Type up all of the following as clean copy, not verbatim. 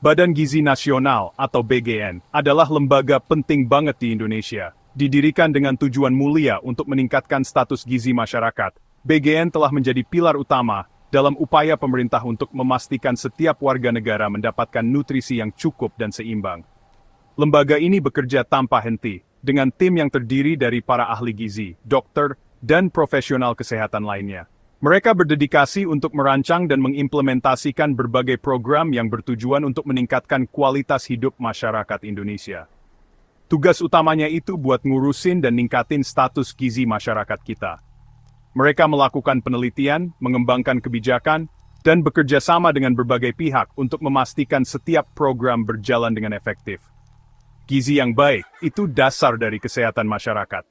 Badan Gizi Nasional atau BGN adalah lembaga penting banget di Indonesia. Didirikan dengan tujuan mulia untuk meningkatkan status gizi masyarakat, BGN telah menjadi pilar utama dalam upaya pemerintah untuk memastikan setiap warga negara mendapatkan nutrisi yang cukup dan seimbang. Lembaga ini bekerja tanpa henti, dengan tim yang terdiri dari para ahli gizi, dokter, dan profesional kesehatan lainnya. Mereka berdedikasi untuk merancang dan mengimplementasikan berbagai program yang bertujuan untuk meningkatkan kualitas hidup masyarakat Indonesia. Tugas utamanya itu buat ngurusin dan ningkatin status gizi masyarakat kita. Mereka melakukan penelitian, mengembangkan kebijakan, dan bekerja sama dengan berbagai pihak untuk memastikan setiap program berjalan dengan efektif. Gizi yang baik itu dasar dari kesehatan masyarakat.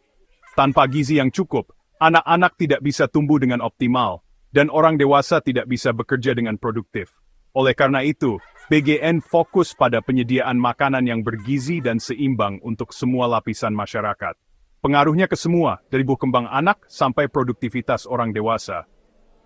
Tanpa gizi yang cukup, anak-anak tidak bisa tumbuh dengan optimal, dan orang dewasa tidak bisa bekerja dengan produktif. Oleh karena itu, BGN fokus pada penyediaan makanan yang bergizi dan seimbang untuk semua lapisan masyarakat. Pengaruhnya ke semua, dari tumbuh kembang anak sampai produktivitas orang dewasa.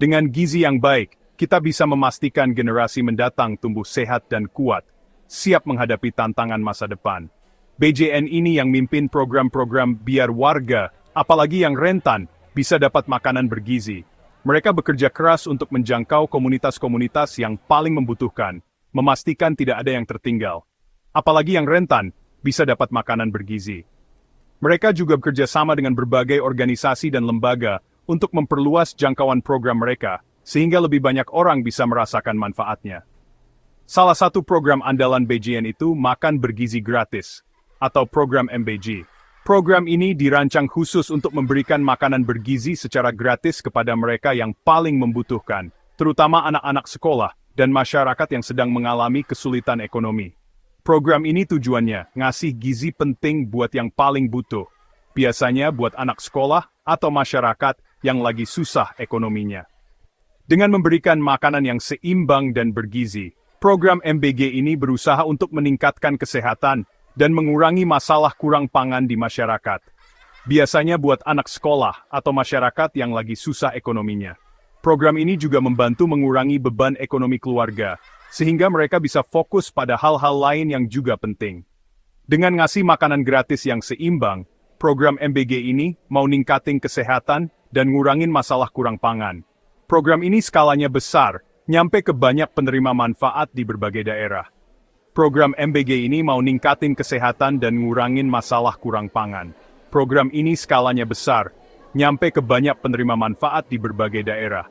Dengan gizi yang baik, kita bisa memastikan generasi mendatang tumbuh sehat dan kuat, siap menghadapi tantangan masa depan. BGN ini yang mimpin program-program biar warga, apalagi yang rentan, bisa dapat makanan bergizi. Mereka bekerja keras untuk menjangkau komunitas-komunitas yang paling membutuhkan, memastikan tidak ada yang tertinggal. Apalagi yang rentan, bisa dapat makanan bergizi. Mereka juga bekerja sama dengan berbagai organisasi dan lembaga untuk memperluas jangkauan program mereka, sehingga lebih banyak orang bisa merasakan manfaatnya. Salah satu program andalan BGN itu Makan Bergizi Gratis, atau program MBG. Program ini dirancang khusus untuk memberikan makanan bergizi secara gratis kepada mereka yang paling membutuhkan, terutama anak-anak sekolah dan masyarakat yang sedang mengalami kesulitan ekonomi. Program ini tujuannya ngasih gizi penting buat yang paling butuh, biasanya buat anak sekolah atau masyarakat yang lagi susah ekonominya. Dengan memberikan makanan yang seimbang dan bergizi, program MBG ini berusaha untuk meningkatkan kesehatan dan mengurangi masalah kurang pangan di masyarakat. Biasanya buat anak sekolah atau masyarakat yang lagi susah ekonominya. Program ini juga membantu mengurangi beban ekonomi keluarga, sehingga mereka bisa fokus pada hal-hal lain yang juga penting. Dengan ngasih makanan gratis yang seimbang, program MBG ini mau ningkatin kesehatan dan ngurangin masalah kurang pangan. Program ini skalanya besar, nyampe ke banyak penerima manfaat di berbagai daerah. Program MBG ini mau ningkatin kesehatan dan ngurangin masalah kurang pangan. Program ini skalanya besar, nyampe ke banyak penerima manfaat di berbagai daerah.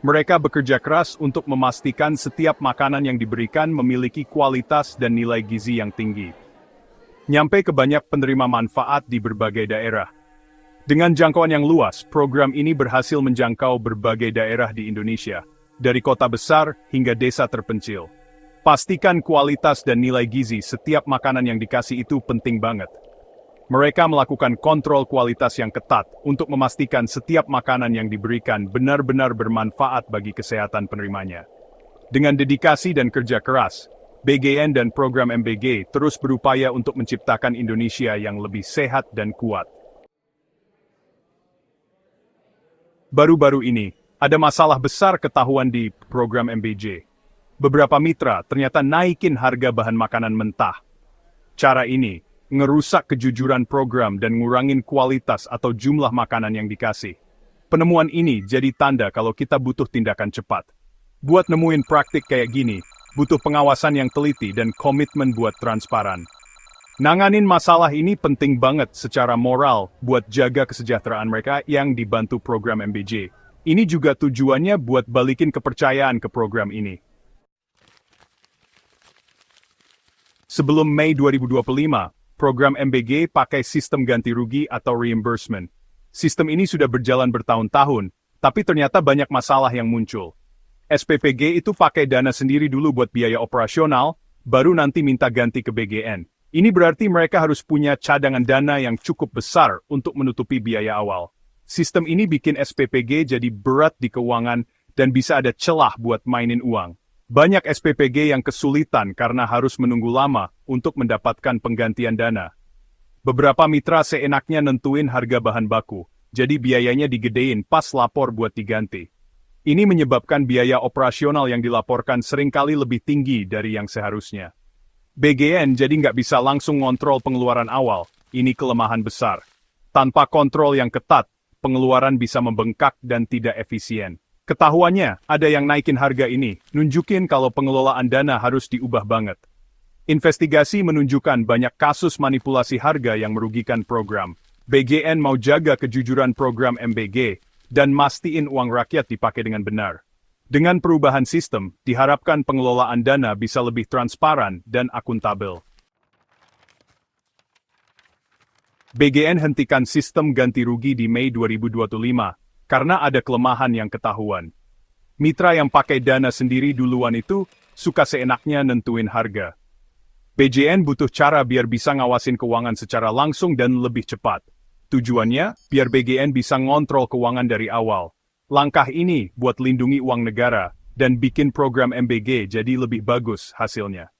Mereka bekerja keras untuk memastikan setiap makanan yang diberikan memiliki kualitas dan nilai gizi yang tinggi. Nyampe ke banyak penerima manfaat di berbagai daerah. Dengan jangkauan yang luas, program ini berhasil menjangkau berbagai daerah di Indonesia, dari kota besar hingga desa terpencil. Pastikan kualitas dan nilai gizi setiap makanan yang dikasih itu penting banget. Mereka melakukan kontrol kualitas yang ketat untuk memastikan setiap makanan yang diberikan benar-benar bermanfaat bagi kesehatan penerimanya. Dengan dedikasi dan kerja keras, BGN dan program MBG terus berupaya untuk menciptakan Indonesia yang lebih sehat dan kuat. Baru-baru ini, ada masalah besar ketahuan di program MBG. Beberapa mitra ternyata naikin harga bahan makanan mentah. Cara ini ngerusak kejujuran program dan ngurangin kualitas atau jumlah makanan yang dikasih. Penemuan ini jadi tanda kalau kita butuh tindakan cepat. Buat nemuin praktik kayak gini, butuh pengawasan yang teliti dan komitmen buat transparan. Nanganin masalah ini penting banget secara moral buat jaga kesejahteraan mereka yang dibantu program MBG. Ini juga tujuannya buat balikin kepercayaan ke program ini. Sebelum Mei 2025, program MBG pakai sistem ganti rugi atau reimbursement. Sistem ini sudah berjalan bertahun-tahun, tapi ternyata banyak masalah yang muncul. SPPG itu pakai dana sendiri dulu buat biaya operasional, baru nanti minta ganti ke BGN. Ini berarti mereka harus punya cadangan dana yang cukup besar untuk menutupi biaya awal. Sistem ini bikin SPPG jadi berat di keuangan dan bisa ada celah buat mainin uang. Banyak SPPG yang kesulitan karena harus menunggu lama untuk mendapatkan penggantian dana. Beberapa mitra seenaknya nentuin harga bahan baku, jadi biayanya digedein pas lapor buat diganti. Ini menyebabkan biaya operasional yang dilaporkan seringkali lebih tinggi dari yang seharusnya. BGN jadi nggak bisa langsung ngontrol pengeluaran awal, ini kelemahan besar. Tanpa kontrol yang ketat, pengeluaran bisa membengkak dan tidak efisien. Ketahuannya, ada yang naikin harga ini, nunjukin kalau pengelolaan dana harus diubah banget. Investigasi menunjukkan banyak kasus manipulasi harga yang merugikan program. BGN mau jaga kejujuran program MBG, dan mastiin uang rakyat dipakai dengan benar. Dengan perubahan sistem, diharapkan pengelolaan dana bisa lebih transparan dan akuntabel. BGN hentikan sistem ganti rugi di Mei 2025, karena ada kelemahan yang ketahuan. Mitra yang pakai dana sendiri duluan itu, suka seenaknya nentuin harga. BGN butuh cara biar bisa ngawasin keuangan secara langsung dan lebih cepat. Tujuannya, biar BGN bisa ngontrol keuangan dari awal. Langkah ini buat lindungi uang negara, dan bikin program MBG jadi lebih bagus hasilnya.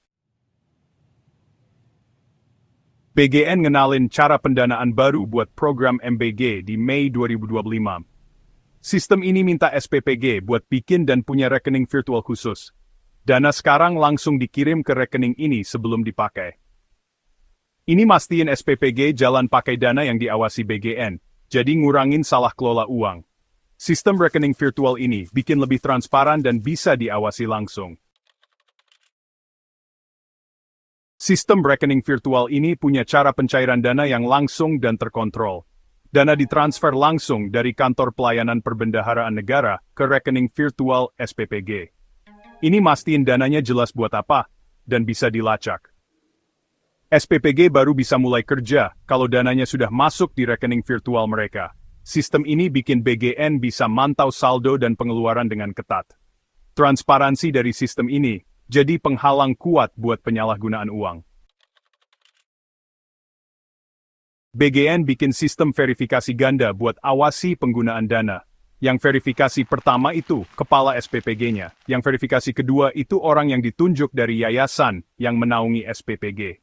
BGN ngenalin cara pendanaan baru buat program MBG di Mei 2025. Sistem ini minta SPPG buat bikin dan punya rekening virtual khusus. Dana sekarang langsung dikirim ke rekening ini sebelum dipakai. Ini mastiin SPPG jalan pakai dana yang diawasi BGN, jadi ngurangin salah kelola uang. Sistem rekening virtual ini bikin lebih transparan dan bisa diawasi langsung. Sistem rekening virtual ini punya cara pencairan dana yang langsung dan terkontrol. Dana ditransfer langsung dari Kantor Pelayanan Perbendaharaan Negara ke rekening virtual SPPG. Ini mastiin dananya jelas buat apa, dan bisa dilacak. SPPG baru bisa mulai kerja kalau dananya sudah masuk di rekening virtual mereka. Sistem ini bikin BGN bisa mantau saldo dan pengeluaran dengan ketat. Transparansi dari sistem ini jadi penghalang kuat buat penyalahgunaan uang. BGN bikin sistem verifikasi ganda buat awasi penggunaan dana. Yang verifikasi pertama itu kepala SPPG-nya. Yang verifikasi kedua itu orang yang ditunjuk dari yayasan yang menaungi SPPG.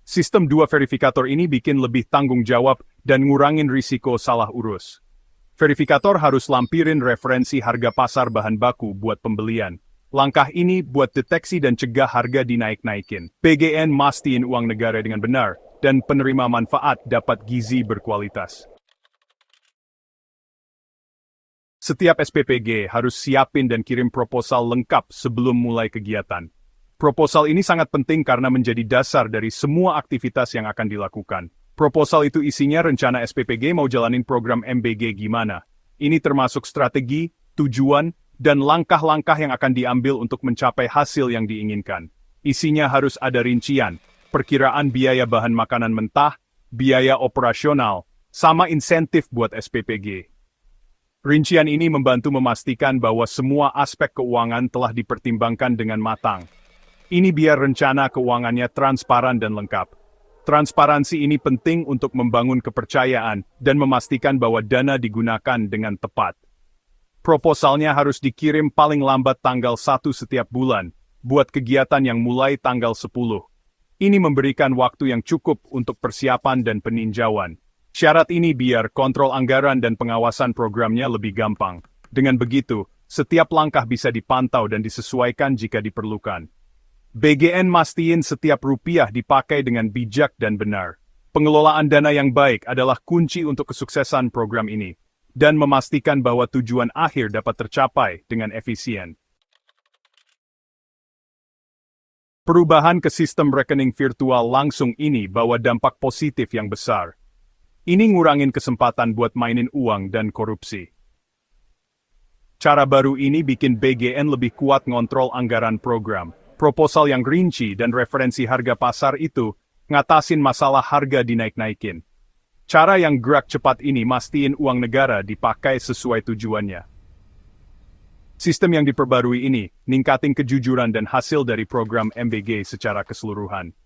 Sistem dua verifikator ini bikin lebih tanggung jawab dan ngurangin risiko salah urus. Verifikator harus lampirin referensi harga pasar bahan baku buat pembelian. Langkah ini buat deteksi dan cegah harga dinaik-naikin. BGN mastiin uang negara dengan benar, dan penerima manfaat dapat gizi berkualitas. Setiap SPPG harus siapin dan kirim proposal lengkap sebelum mulai kegiatan. Proposal ini sangat penting karena menjadi dasar dari semua aktivitas yang akan dilakukan. Proposal itu isinya rencana SPPG mau jalanin program MBG gimana. Ini termasuk strategi, tujuan, dan langkah-langkah yang akan diambil untuk mencapai hasil yang diinginkan. Isinya harus ada rincian, perkiraan biaya bahan makanan mentah, biaya operasional, sama insentif buat SPPG. Rincian ini membantu memastikan bahwa semua aspek keuangan telah dipertimbangkan dengan matang. Ini biar rencana keuangannya transparan dan lengkap. Transparansi ini penting untuk membangun kepercayaan dan memastikan bahwa dana digunakan dengan tepat. Proposalnya harus dikirim paling lambat tanggal 1 setiap bulan, buat kegiatan yang mulai tanggal 10. Ini memberikan waktu yang cukup untuk persiapan dan peninjauan. Syarat ini biar kontrol anggaran dan pengawasan programnya lebih gampang. Dengan begitu, setiap langkah bisa dipantau dan disesuaikan jika diperlukan. BGN mastiin setiap rupiah dipakai dengan bijak dan benar. Pengelolaan dana yang baik adalah kunci untuk kesuksesan program ini, dan memastikan bahwa tujuan akhir dapat tercapai dengan efisien. Perubahan ke sistem rekening virtual langsung ini bawa dampak positif yang besar. Ini ngurangin kesempatan buat mainin uang dan korupsi. Cara baru ini bikin BGN lebih kuat ngontrol anggaran program. Proposal yang rinci dan referensi harga pasar itu ngatasin masalah harga dinaik-naikin. Cara yang gerak cepat ini mastiin uang negara dipakai sesuai tujuannya. Sistem yang diperbarui ini ningkatin kejujuran dan hasil dari program MBG secara keseluruhan.